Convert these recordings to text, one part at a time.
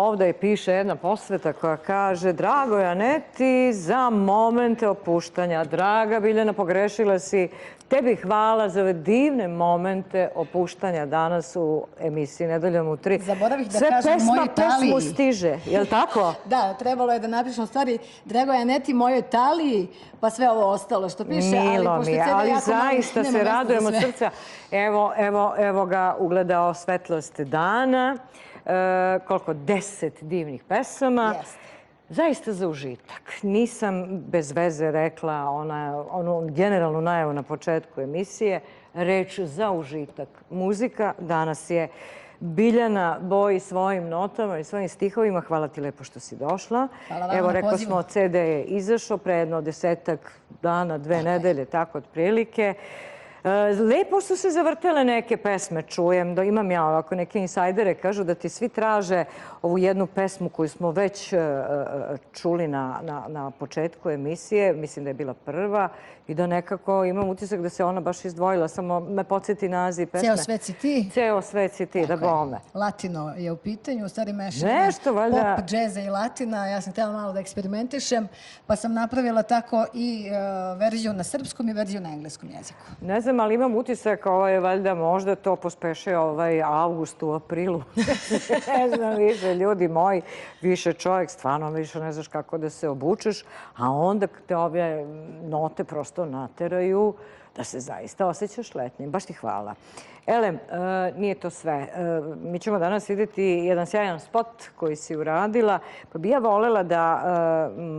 ovdje piše jedna posveta koja kaže: Dragoj Aneti, za momente opuštanja. Draga Biljana, pogrešila si. Tebi hvala za ove divne momente opuštanja danas u emisiji Nedeljom u 3. Zaboravih da kažem mojoj Italiji. Sve pesmu stiže, je li tako? Da, trebalo je da napišem stvari Dragoj Aneti, mojoj Italiji, pa sve ovo ostalo što piše. Milo mi je, ali zaista se radujem od srca. Evo ga ugledao svetlost dana. Koliko? 10 divnih pesama. Zaista za užitak. Nisam bez veze rekla onu generalnu najavu na početku emisije. Reč za užitak. Muzika danas je Biljana Boj svojim notama i svojim stihovima. Hvala ti lepo što si došla. Evo, rekao smo, CD je izašao pre jedno 10 dana, 2 nedelje, tako otprilike. Lepo su se zavrtele neke pesme, čujem. Imam ja ovako neke insajdere, kažu da ti svi traže ovu jednu pesmu koju smo već čuli na početku emisije. Mislim da je bila prva i da nekako imam utisak da se ona baš izdvojila. Samo me podsjeti naziv pesme. Ceo svet si ti. Ceo svet si ti, da bome. Latino je u pitanju, u stvari mešanje pop, džeza i latina. Ja sam htjela malo da eksperimentišem, pa sam napravila tako i verziju na srpskom i verziju na engleskom jeziku. Ne znam, ali imam utisak valjda možda to pospeše avgust u aprilu. Ne znam više, ljudi moji, više čovjek, stvarno više ne znaš kako da se obučeš, a onda te ove note prosto nateraju da se zaista osjećaš letnjim. Baš ti hvala. Elem, nije to sve. Mi ćemo danas vidjeti jedan sjajan spot koji si uradila, pa bi ja voljela da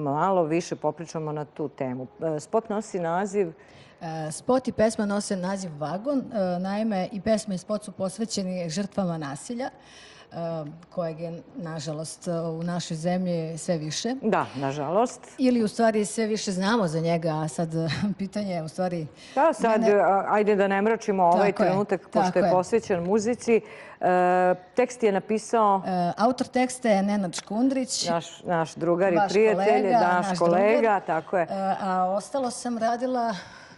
malo više popričamo na tu temu. Spot nosi naziv... Spot i pesma nose naziv Vagon. Naime, i pesma i spot su posvećeni žrtvama nasilja, kojeg je, nažalost, u našoj zemlji sve više. Da, nažalost. Ili, u stvari, sve više znamo za njega, a sad pitanje je, u stvari... Da, sad, ajde da ne mračimo ovaj trenutak, pošto je posvećen muzici. Tekst je napisao... Autor teksta je Nenad Škundrić. Naš drugar i prijatelj, naš kolega, tako je. A ostalo sam radila...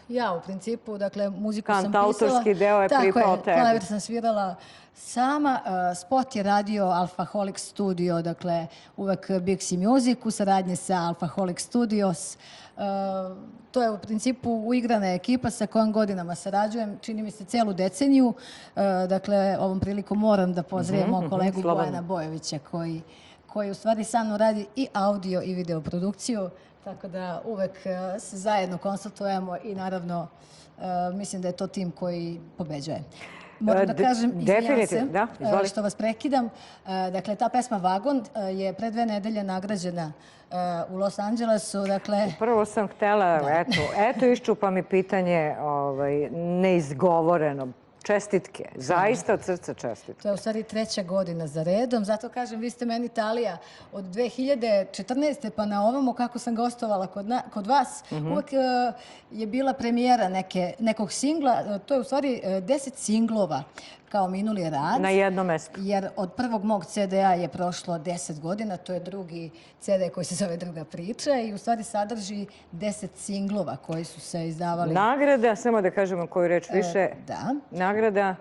Ja, u principu, dakle, muziku sam pisala. Autorski deo je pripao tebi. Tako je, klavir sam svirala sama. Spot je radio Alfaholic Studio, dakle, uvek Bixi Music u saradnji sa Alfaholic Studios. To je u principu uigrana ekipa sa kojom godinama sarađujem. Čini mi se celu deceniju. Dakle, ovom prilikom moram da pozdravim mog kolegu Bojana Bojovića, koji u stvari sa mnom radi i audio i video produkciju. Tako da uvek se zajedno konsultujemo i naravno mislim da je to tim koji pobeđuje. Moram da kažem, izvinjam se što vas prekidam. Dakle, ta pesma Vagon je pre 2 nedelje nagrađena u Los Angelesu. Prvo sam htjela, eto iščupa mi pitanje neizgovoreno. Čestitke, zaista od srca čestitke. To je u stvari 3. godina za redom, zato kažem, vi ste meni Italija od 2014. pa na ovamo kako sam gostovala kod vas. Uvek je bila premijera nekog singla, to je u stvari 10 singlova kao minuli rad. Na jednom mjestu. Jer od prvog mog CD-a je prošlo 10 godina, to je drugi CD koji se zove Druga priča i u stvari sadrži 10 singlova koji su se izdavali. Nagrada, samo da kažemo koju reč više. Da. Nagrada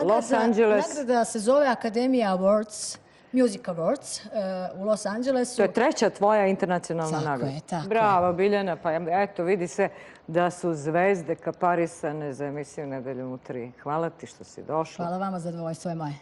Los Angeles. Nagrada se zove Academia Awards. Music Awards u Los Angelesu. To je 3. tvoja internacionalna nagrada. Tako je, tako je. Bravo, Biljana. Pa eto, vidi se da su zvezde kaparisane za emisiju Nedeljom u 3. Hvala ti što si došla. Hvala vama, zadovoljstvo je moje.